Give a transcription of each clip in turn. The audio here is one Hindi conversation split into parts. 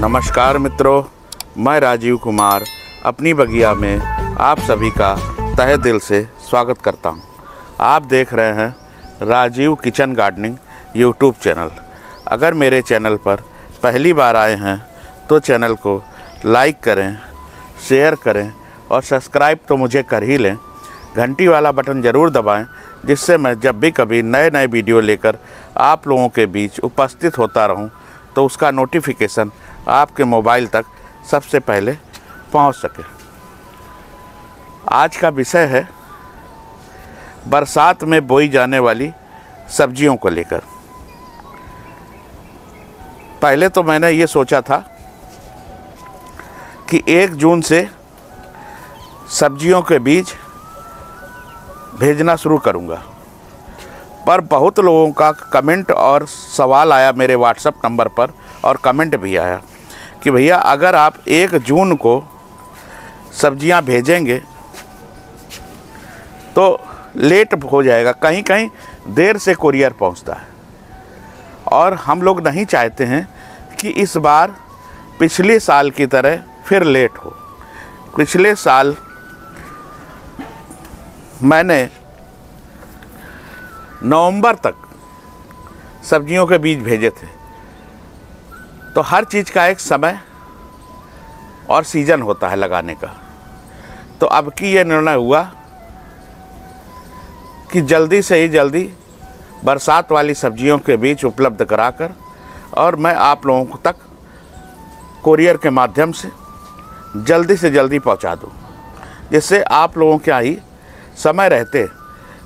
नमस्कार मित्रों, मैं राजीव कुमार अपनी बगिया में आप सभी का तहे दिल से स्वागत करता हूं। आप देख रहे हैं Rajeev kitchen gardening YouTube channel. अगर मेरे चैनल पर पहली बार आए हैं तो चैनल को लाइक करें, शेयर करें और सब्सक्राइब तो मुझे कर ही लें। घंटी वाला बटन ज़रूर दबाएं, जिससे मैं जब भी कभी नए वीडियो लेकर आप लोगों के बीच उपस्थित होता रहूं तो उसका नोटिफिकेशन आपके मोबाइल तक सबसे पहले पहुंच सके। आज का विषय है बरसात में बोई जाने वाली सब्जियों को लेकर। पहले तो मैंने ये सोचा था कि 1 जून से सब्जियों के बीज भेजना शुरू करूंगा, पर बहुत लोगों का कमेंट और सवाल आया मेरे व्हाट्सएप नंबर पर और कमेंट भी आया कि भैया अगर आप 1 जून को सब्जियां भेजेंगे तो लेट हो जाएगा, कहीं कहीं देर से कुरियर पहुंचता है और हम लोग नहीं चाहते हैं कि इस बार पिछले साल की तरह फिर लेट हो। पिछले साल मैंने नवंबर तक सब्जियों के बीज भेजे थे, तो हर चीज़ का एक समय और सीज़न होता है लगाने का। तो अब की ये निर्णय हुआ कि जल्दी से ही जल्दी बरसात वाली सब्जियों के बीज उपलब्ध कराकर और मैं आप लोगों तक कुरियर के माध्यम से जल्दी पहुंचा दूं, जिससे आप लोगों के ही समय रहते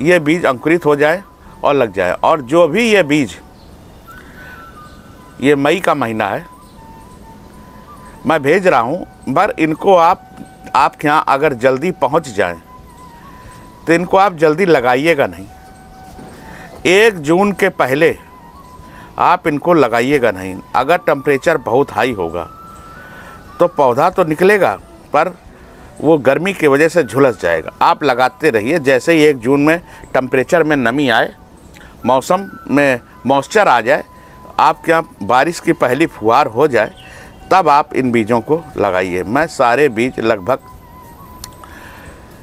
ये बीज अंकुरित हो जाए और लग जाए। और जो भी ये बीज, ये मई का महीना है, मैं भेज रहा हूँ, पर इनको आपके यहाँ अगर जल्दी पहुँच जाए तो इनको आप जल्दी लगाइएगा नहीं। 1 जून के पहले आप इनको लगाइएगा नहीं। अगर टेम्परेचर बहुत हाई होगा तो पौधा तो निकलेगा, पर वो गर्मी की वजह से झुलस जाएगा। आप लगाते रहिए। जैसे ही 1 जून में टेम्परेचर में नमी आए, मौसम में मॉइस्चर आ जाए, आपके यहाँ बारिश की पहली फुहार हो जाए, तब आप इन बीजों को लगाइए। मैं सारे बीज लगभग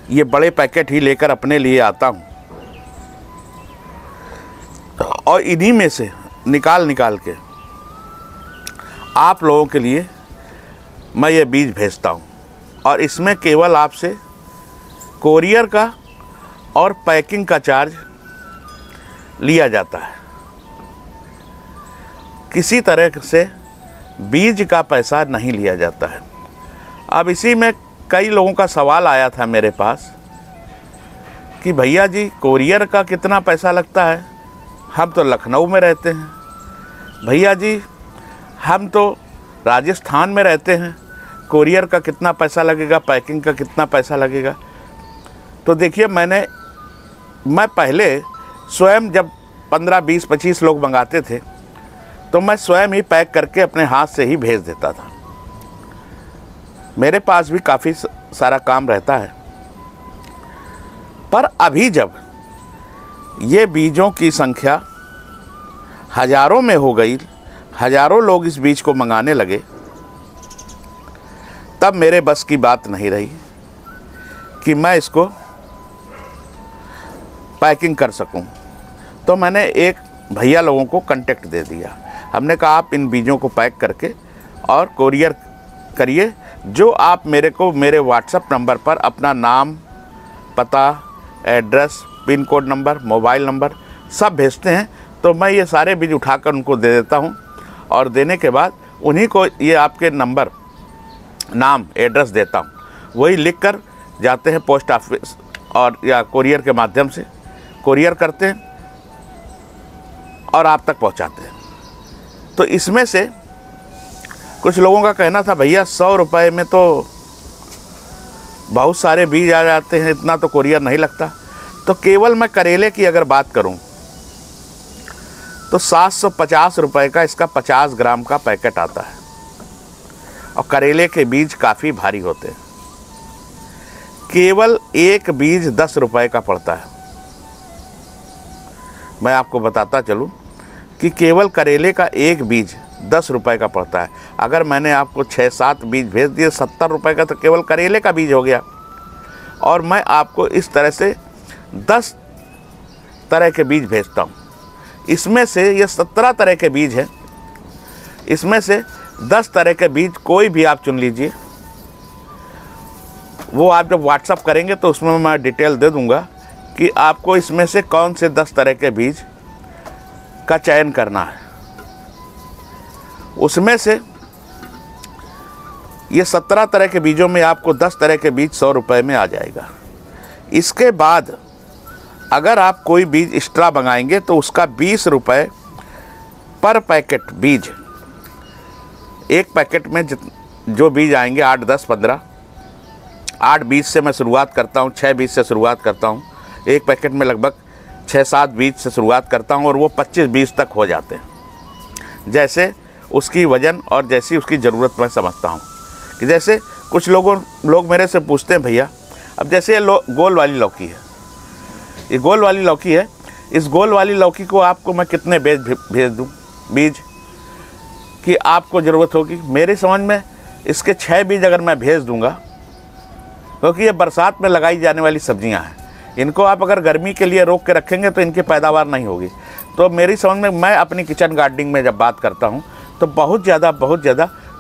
ये बड़े पैकेट ही लेकर अपने लिए आता हूँ और इन्हीं में से निकाल के आप लोगों के लिए मैं ये बीज भेजता हूँ। और इसमें केवल आपसे कोरियर का और पैकिंग का चार्ज लिया जाता है। किसी तरह से बीज का पैसा नहीं लिया जाता है। अब इसी में कई लोगों का सवाल आया था मेरे पास कि भैया जी कोरियर का कितना पैसा लगता है, हम तो लखनऊ में रहते हैं, भैया जी हम तो राजस्थान में रहते हैं, कोरियर का कितना पैसा लगेगा, पैकिंग का कितना पैसा लगेगा। तो देखिए, मैं पहले स्वयं जब 15, 20, 25 लोग मंगाते थे तो मैं स्वयं ही पैक करके अपने हाथ से ही भेज देता था। मेरे पास भी काफ़ी सारा काम रहता है। पर अभी जब ये बीजों की संख्या हज़ारों में हो गई, हज़ारों लोग इस बीज को मंगाने लगे, तब मेरे बस की बात नहीं रही कि मैं इसको पैकिंग कर सकूं। तो मैंने एक भैया लोगों को कांटेक्ट दे दिया। हमने कहा आप इन बीजों को पैक करके और कोरियर करिए। जो आप मेरे व्हाट्सएप नंबर पर अपना नाम, पता, address, pin code number, mobile number सब भेजते हैं, तो मैं ये सारे बीज उठाकर उनको दे देता हूँ और देने के बाद उन्हीं को ये आपके नंबर, नाम, एड्रेस देता हूँ। वही लिख कर जाते हैं पोस्ट ऑफिस और या कोरियर के माध्यम से कोरियर करते हैं और आप तक पहुँचाते हैं। तो इसमें से कुछ लोगों का कहना था भैया 100 रुपये में तो बहुत सारे बीज आ जाते हैं, इतना तो कोरियर नहीं लगता। तो केवल मैं करेले की अगर बात करूं तो 750 रुपये का इसका 50 ग्राम का पैकेट आता है और करेले के बीज काफ़ी भारी होते हैं। केवल एक बीज 10 रुपये का पड़ता है। मैं आपको बताता चलूं कि केवल करेले का एक बीज 10 रुपए का पड़ता है। अगर मैंने आपको 6-7 बीज भेज दिए 70 रुपए का, तो केवल करेले का बीज हो गया। और मैं आपको इस तरह से 10 तरह के बीज भेजता हूँ। इसमें से ये 17 तरह के बीज हैं, इसमें से 10 तरह के बीज कोई भी आप चुन लीजिए। वो आप जब व्हाट्सअप करेंगे तो उसमें मैं डिटेल दे दूंगा कि आपको इसमें से कौन से 10 तरह के बीज का चयन करना है। उसमें से ये 17 तरह के बीजों में आपको 10 तरह के बीज 100 रुपए में आ जाएगा। इसके बाद अगर आप कोई बीज एक्स्ट्रा मंगाएंगे तो उसका 20 रुपए पर पैकेट बीज। एक पैकेट में जो बीज आएंगे 8, 10, 15, 8 बीज से मैं शुरुआत करता हूँ, 6 बीज से शुरुआत करता हूँ। एक पैकेट में लगभग 6-7 बीज से शुरुआत करता हूँ और वो 25 बीज तक हो जाते हैं, जैसे उसकी वज़न और जैसी उसकी ज़रूरत मैं समझता हूँ। कि जैसे कुछ लोग मेरे से पूछते हैं, भैया अब जैसे ये गोल वाली लौकी है, ये गोल वाली लौकी है, इस गोल वाली लौकी को आपको मैं कितने भेज दूँ बीज कि आपको ज़रूरत होगी? मेरी समझ में इसके 6 बीज अगर मैं भेज दूँगा, क्योंकि ये बरसात में लगाई जाने वाली सब्जियां हैं, इनको आप अगर गर्मी के लिए रोक के रखेंगे तो इनकी पैदावार नहीं होगी। तो मेरी समझ में, मैं अपनी किचन गार्डनिंग में जब बात करता हूं तो बहुत ज़्यादा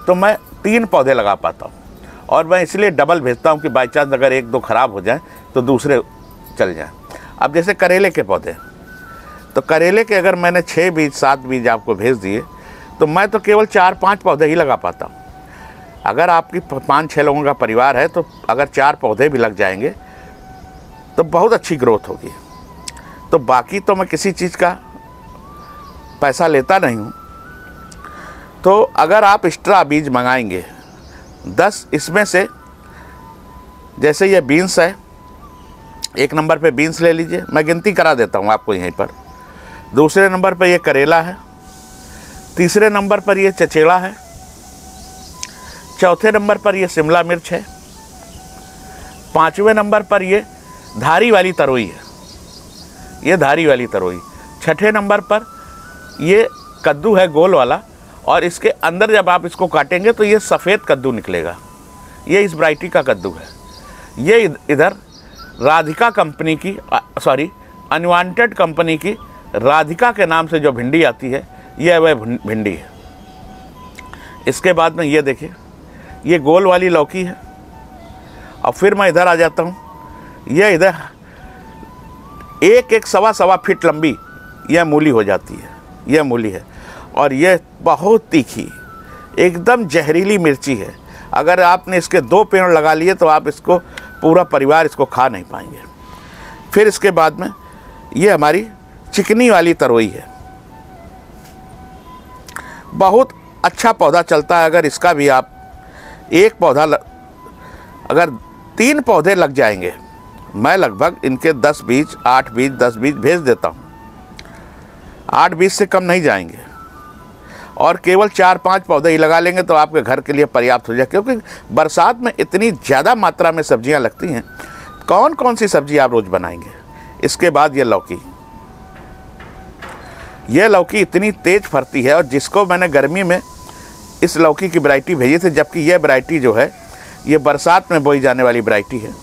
तो मैं 3 पौधे लगा पाता हूं। और मैं इसलिए डबल भेजता हूं कि बाई चांस अगर 1-2 ख़राब हो जाए तो दूसरे चल जाएँ। अब जैसे करेले के पौधे, तो करेले के अगर मैंने 6 बीज 7 बीज आपको भेज दिए तो मैं तो केवल 4-5 पौधे ही लगा पाता हूँ। अगर आपकी 5-6 लोगों का परिवार है तो अगर 4 पौधे भी लग जाएंगे तो बहुत अच्छी ग्रोथ होगी। तो बाकी तो मैं किसी चीज़ का पैसा लेता नहीं हूँ। तो अगर आप एक्स्ट्रा बीज मंगाएंगे 10, इसमें से जैसे ये बीन्स है, 1 नंबर पे बीन्स ले लीजिए, मैं गिनती करा देता हूँ आपको यहीं पर। दूसरे नंबर पर ये करेला है, तीसरे नंबर पर ये चचेड़ा है, चौथे नंबर पर ये शिमला मिर्च है, 5वें नंबर पर ये धारी वाली तरोई है, ये धारी वाली तरोई, 6ठे नंबर पर ये कद्दू है गोल वाला, और इसके अंदर जब आप इसको काटेंगे तो ये सफ़ेद कद्दू निकलेगा, ये इस वैरायटी का कद्दू है। ये इधर राधिका कंपनी की, सॉरी अनवांटेड कंपनी की राधिका के नाम से जो भिंडी आती है, ये वह भिंडी है। इसके बाद में ये देखिए, ये गोल वाली लौकी है। और फिर मैं इधर आ जाता हूँ, ये इधर 1-1 सवा फीट लंबी यह मूली हो जाती है, यह मूली है। और ये बहुत तीखी, एकदम जहरीली मिर्ची है। अगर आपने इसके 2 पेड़ लगा लिए तो आप इसको, पूरा परिवार इसको खा नहीं पाएंगे। फिर इसके बाद में ये हमारी चिकनी वाली तरोई है, बहुत अच्छा पौधा चलता है। अगर इसका भी आप एक पौधा अगर 3 पौधे लग जाएंगे, मैं लगभग इनके 10 बीज, 8 बीज, 10 बीज भेज देता हूँ। 8 बीज से कम नहीं जाएंगे। और केवल 4-5 पौधे ही लगा लेंगे तो आपके घर के लिए पर्याप्त हो जाए, क्योंकि बरसात में इतनी ज़्यादा मात्रा में सब्जियां लगती हैं। कौन कौन सी सब्जी आप रोज़ बनाएंगे? इसके बाद ये लौकी, ये लौकी इतनी तेज़ फरती है, और जिसको मैंने गर्मी में इस लौकी की वैरायटी भेजी थी, जबकि ये वैरायटी जो है ये बरसात में बोई जाने वाली वैरायटी है।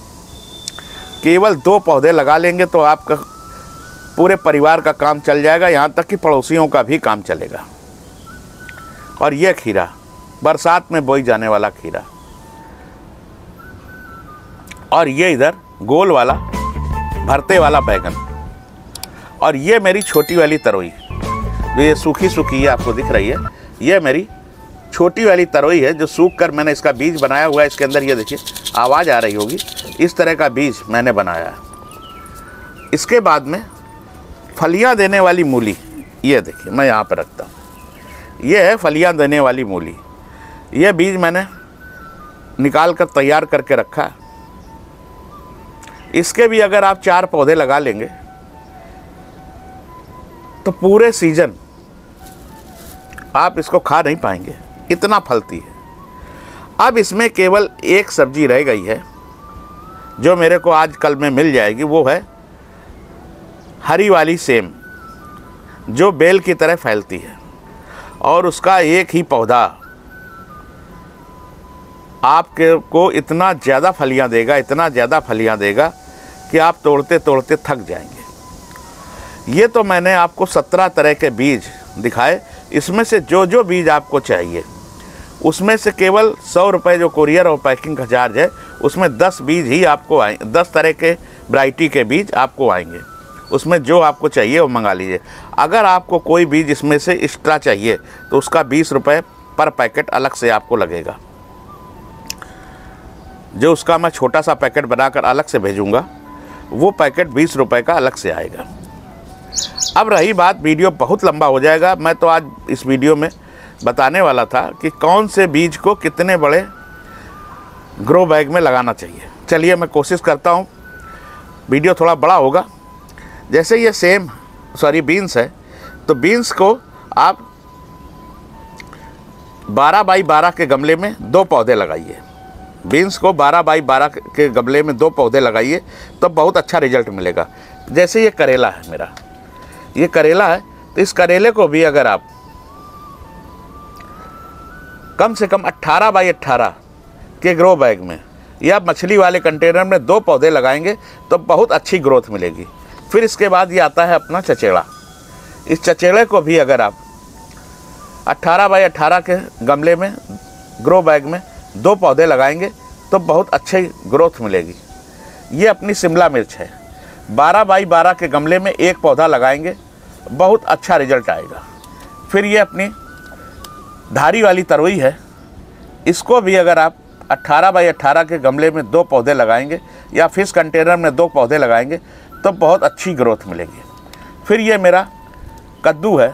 केवल 2 पौधे लगा लेंगे तो आपका पूरे परिवार का काम चल जाएगा, यहाँ तक कि पड़ोसियों का भी काम चलेगा। और ये खीरा, बरसात में बोई जाने वाला खीरा। और ये इधर गोल वाला भरते वाला बैगन। और ये मेरी छोटी वाली तरोई, जो ये सूखी है आपको दिख रही है, ये मेरी छोटी वाली तरोई है, जो सूख कर मैंने इसका बीज बनाया हुआ है। इसके अंदर ये देखिए, आवाज़ आ रही होगी, इस तरह का बीज मैंने बनाया है। इसके बाद में फलियां देने वाली मूली, ये देखिए मैं यहाँ पर रखता हूँ, ये है फलियां देने वाली मूली। ये बीज मैंने निकाल कर तैयार करके रखा है। इसके भी अगर आप 4 पौधे लगा लेंगे तो पूरे सीजन आप इसको खा नहीं पाएंगे, इतना फलती है। अब इसमें केवल एक सब्जी रह गई है जो मेरे को आज कल में मिल जाएगी, वो है हरी वाली सेम, जो बेल की तरह फैलती है। और उसका एक ही पौधा आपके को इतना ज़्यादा फलियां देगा, इतना ज़्यादा फलियां देगा कि आप तोड़ते तोड़ते थक जाएंगे। ये तो मैंने आपको 17 तरह के बीज दिखाए। इसमें से जो जो बीज आपको चाहिए उसमें से केवल 100 रुपये जो कुरियर और पैकिंग का चार्ज है, उसमें 10 बीज ही आपको आए, 10 तरह के वैरायटी के बीज आपको आएंगे। उसमें जो आपको चाहिए वो मंगा लीजिए। अगर आपको कोई बीज इसमें से एक्स्ट्रा चाहिए तो उसका 20 रुपये पर पैकेट अलग से आपको लगेगा। जो उसका मैं छोटा सा पैकेट बनाकर अलग से भेजूंगा, वो पैकेट 20 रुपये का अलग से आएगा। अब रही बात, वीडियो बहुत लंबा हो जाएगा। मैं तो आज इस वीडियो में बताने वाला था कि कौन से बीज को कितने बड़े ग्रो बैग में लगाना चाहिए। चलिए मैं कोशिश करता हूँ। वीडियो थोड़ा बड़ा होगा। जैसे ये बीन्स है, तो बीन्स को आप 12 बाई 12 के गमले में 2 पौधे लगाइए। बीन्स को 12 बाई 12 के गमले में 2 पौधे लगाइए तो बहुत अच्छा रिजल्ट मिलेगा। जैसे ये करेला है मेरा, ये करेला है, तो इस करेले को भी अगर आप कम से कम 18 बाई 18 के ग्रो बैग में या मछली वाले कंटेनर में 2 पौधे लगाएंगे तो बहुत अच्छी ग्रोथ मिलेगी। फिर इसके बाद ये आता है अपना चचेड़ा। इस चचेड़े को भी अगर आप 18 बाई 18 के गमले में ग्रो बैग में 2 पौधे लगाएंगे तो बहुत अच्छी ग्रोथ मिलेगी। ये अपनी शिमला मिर्च है, 12 बाई 12 के गमले में 1 पौधा लगाएंगे, बहुत अच्छा रिजल्ट आएगा। फिर ये अपनी धारी वाली तरोई है, इसको भी अगर आप 18 बाई 18 के गमले में 2 पौधे लगाएंगे या फिश कंटेनर में 2 पौधे लगाएंगे तो बहुत अच्छी ग्रोथ मिलेगी। फिर ये मेरा कद्दू है,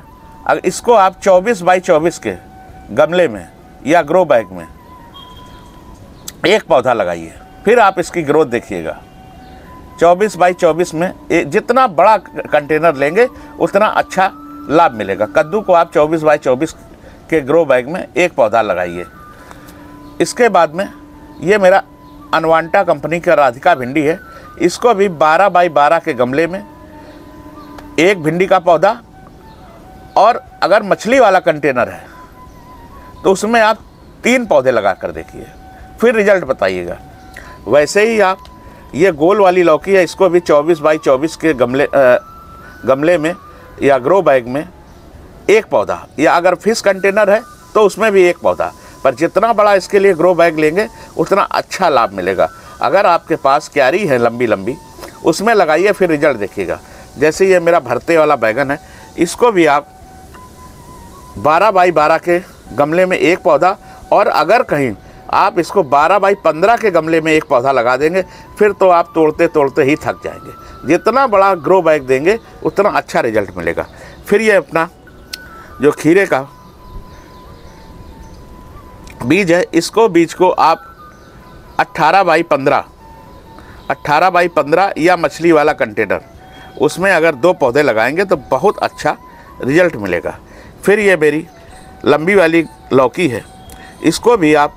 अगर इसको आप 24 बाई 24 के गमले में या ग्रो बैग में 1 पौधा लगाइए, फिर आप इसकी ग्रोथ देखिएगा। 24 बाई 24 में जितना बड़ा कंटेनर लेंगे उतना अच्छा लाभ मिलेगा। कद्दू को आप 24 बाई 24 के ग्रो बैग में 1 पौधा लगाइए। इसके बाद में ये मेरा अनवांटा कंपनी का राधिका भिंडी है, इसको भी 12 बाई 12 के गमले में 1 भिंडी का पौधा, और अगर मछली वाला कंटेनर है तो उसमें आप 3 पौधे लगा कर देखिए, फिर रिजल्ट बताइएगा। वैसे ही आप ये गोल वाली लौकी है, इसको भी 24 बाई 24 के गमले में या ग्रो बैग में 1 पौधा, या अगर फिश कंटेनर है तो उसमें भी 1 पौधा। पर जितना बड़ा इसके लिए ग्रो बैग लेंगे उतना अच्छा लाभ मिलेगा। अगर आपके पास क्यारी है लंबी लंबी, उसमें लगाइए, फिर रिजल्ट देखिएगा। जैसे ये मेरा भरते वाला बैगन है, इसको भी आप 12 बाई 12 के गमले में 1 पौधा, और अगर कहीं आप इसको 12 बाई 15 के गमले में 1 पौधा लगा देंगे, फिर तो आप तोड़ते तोड़ते ही थक जाएंगे। जितना बड़ा ग्रो बैग देंगे उतना अच्छा रिजल्ट मिलेगा। फिर ये अपना जो खीरे का बीज है, इसको बीज को आप 18 बाई 15 या मछली वाला कंटेनर, उसमें अगर 2 पौधे लगाएंगे तो बहुत अच्छा रिजल्ट मिलेगा। फिर ये मेरी लंबी वाली लौकी है, इसको भी आप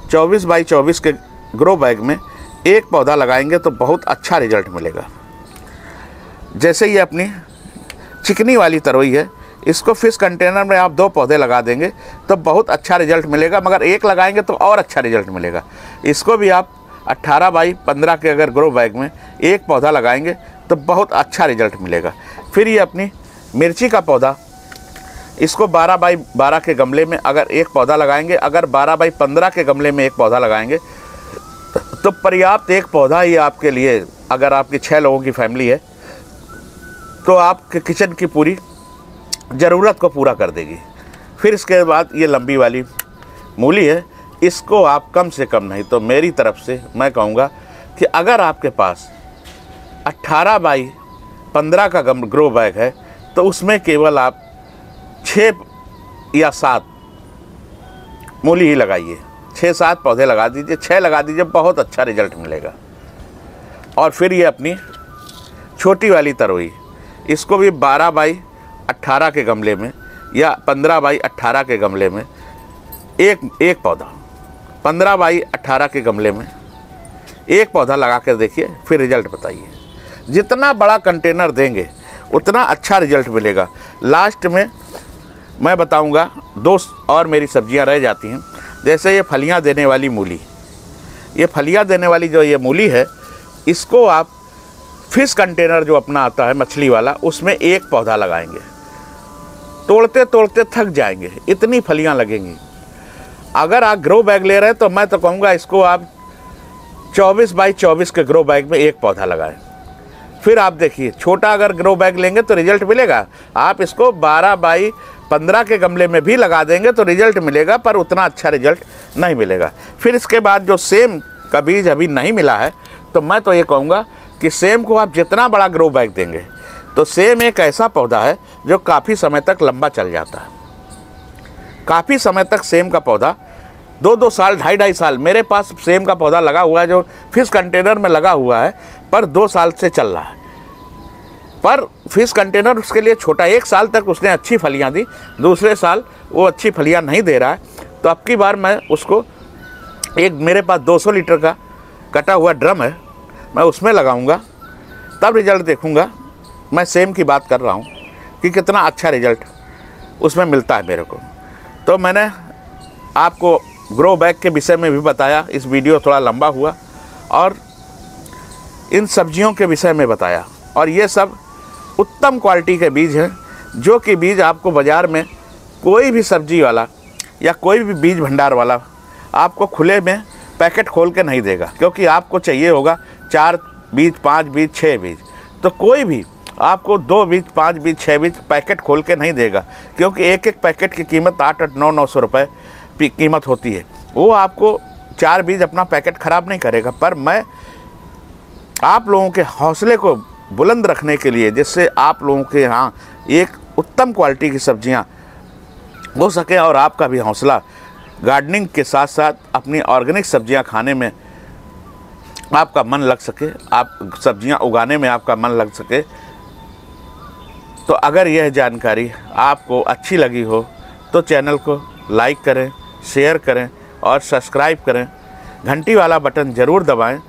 24 बाई 24 के ग्रो बैग में 1 पौधा लगाएंगे तो बहुत अच्छा रिजल्ट मिलेगा। जैसे ये अपनी चिकनी वाली तरोई है, इसको फिश कंटेनर में आप 2 पौधे लगा देंगे तो बहुत अच्छा रिजल्ट मिलेगा, मगर 1 लगाएंगे तो और अच्छा रिजल्ट मिलेगा। इसको भी आप 18 बाई 15 के अगर ग्रो बैग में 1 पौधा लगाएंगे तो बहुत अच्छा रिजल्ट मिलेगा। फिर ये अपनी मिर्ची का पौधा, इसको 12 बाई 12 के गमले में अगर 1 पौधा लगाएंगे, अगर 12 बाई 15 के गमले में 1 पौधा लगाएंगे तो पर्याप्त 1 पौधा ही आपके लिए, अगर आपकी 6 लोगों की फैमिली है तो आपके किचन की पूरी ज़रूरत को पूरा कर देगी। फिर इसके बाद ये लंबी वाली मूली है, इसको आप कम से कम नहीं तो मेरी तरफ से मैं कहूँगा कि अगर आपके पास 18 बाई 15 का ग्रो बैग है तो उसमें केवल आप 6 या 7 मूली ही लगाइए। 6-7 पौधे लगा दीजिए, 6 लगा दीजिए, बहुत अच्छा रिजल्ट मिलेगा। और फिर ये अपनी छोटी वाली तरोई, इसको भी 12 बाई 18 के गमले में या 15 बाई 18 के गमले में एक पौधा, 15 बाई 18 के गमले में 1 पौधा लगा कर देखिए, फिर रिजल्ट बताइए। जितना बड़ा कंटेनर देंगे उतना अच्छा रिजल्ट मिलेगा। लास्ट में मैं बताऊंगा। 2 और मेरी सब्जियां रह जाती हैं, जैसे ये फलियां देने वाली मूली। ये फलियां देने वाली जो ये मूली है, इसको आप फिश कंटेनर जो अपना आता है मछली वाला, उसमें एक पौधा लगाएंगे। तोड़ते तोड़ते थक जाएंगे, इतनी फलियां लगेंगी। अगर आप ग्रो बैग ले रहे हैं तो मैं तो कहूँगा इसको आप 24 बाई 24 के ग्रो बैग में एक पौधा लगाएं। फिर आप देखिए, छोटा अगर ग्रो बैग लेंगे तो रिजल्ट मिलेगा। आप इसको 12 बाई 15 के गमले में भी लगा देंगे तो रिजल्ट मिलेगा, पर उतना अच्छा रिजल्ट नहीं मिलेगा। फिर इसके बाद जो सेम का बीज अभी नहीं मिला है, तो मैं तो ये कहूँगा कि सेम को आप जितना बड़ा ग्रो बैग देंगे, तो सेम एक ऐसा पौधा है जो काफ़ी समय तक लंबा चल जाता है। काफ़ी समय तक सेम का पौधा 2-2 साल, 2.5 साल, मेरे पास सेम का पौधा लगा हुआ है जो फिश कंटेनर में लगा हुआ है, पर 2 साल से चल रहा है। पर फिश कंटेनर उसके लिए छोटा, 1 साल तक उसने अच्छी फलियां दी, दूसरे साल वो अच्छी फलियां नहीं दे रहा है। तो अब की बार मैं उसको एक, मेरे पास 200 लीटर का कटा हुआ ड्रम है, मैं उसमें लगाऊंगा, तब रिजल्ट देखूंगा। मैं सेम की बात कर रहा हूँ कि कितना अच्छा रिजल्ट उसमें मिलता है मेरे को। तो मैंने आपको ग्रो बैग के विषय में भी बताया, इस वीडियो थोड़ा लंबा हुआ, और इन सब्जियों के विषय में बताया। और ये सब उत्तम क्वालिटी के बीज हैं, जो कि बीज आपको बाज़ार में कोई भी सब्जी वाला या कोई भी बीज भंडार वाला आपको खुले में पैकेट खोल के नहीं देगा, क्योंकि आपको चाहिए होगा 4 बीज, 5 बीज, 6 बीज। तो कोई भी आपको 2 बीज, 5 बीज, 6 बीज पैकेट खोल के नहीं देगा, क्योंकि एक एक पैकेट की कीमत 8-8, 900 रुपये कीमत होती है। वो आपको 4 बीज अपना पैकेट ख़राब नहीं करेगा। पर मैं आप लोगों के हौसले को बुलंद रखने के लिए, जिससे आप लोगों के यहाँ एक उत्तम क्वालिटी की सब्जियाँ हो सके और आपका भी हौसला गार्डनिंग के साथ साथ अपनी ऑर्गेनिक सब्जियाँ खाने में आपका मन लग सके, आप सब्जियाँ उगाने में आपका मन लग सके। तो अगर यह जानकारी आपको अच्छी लगी हो तो चैनल को लाइक करें, शेयर करें और सब्सक्राइब करें। घंटी वाला बटन ज़रूर दबाएं।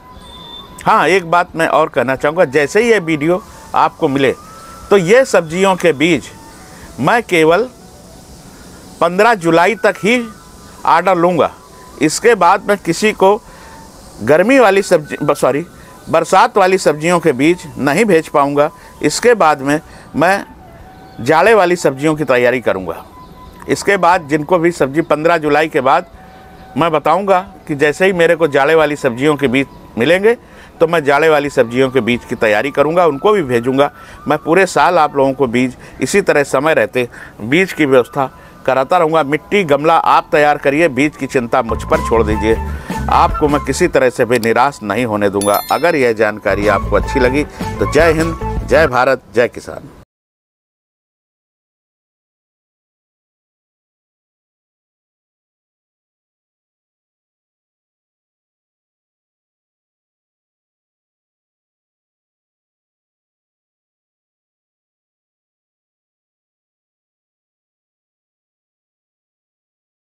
हाँ, एक बात मैं और कहना चाहूँगा, जैसे ही ये वीडियो आपको मिले तो ये सब्जियों के बीज मैं केवल 15 जुलाई तक ही ऑर्डर लूँगा। इसके बाद मैं किसी को गर्मी वाली बरसात वाली सब्जियों के बीज नहीं भेज पाऊँगा। इसके बाद में मैं जाड़े वाली सब्जियों की तैयारी करूँगा। इसके बाद जिनको भी सब्जी 15 जुलाई के बाद मैं बताऊंगा कि जैसे ही मेरे को जाड़े वाली सब्जियों के बीज मिलेंगे तो मैं जाड़े वाली सब्जियों के बीज की तैयारी करूंगा, उनको भी भेजूंगा। मैं पूरे साल आप लोगों को बीज इसी तरह समय रहते बीज की व्यवस्था कराता रहूँगा। मिट्टी, गमला आप तैयार करिए, बीज की चिंता मुझ पर छोड़ दीजिए। आपको मैं किसी तरह से भी निराश नहीं होने दूंगा। अगर यह जानकारी आपको अच्छी लगी तो जय हिंद, जय भारत, जय किसान।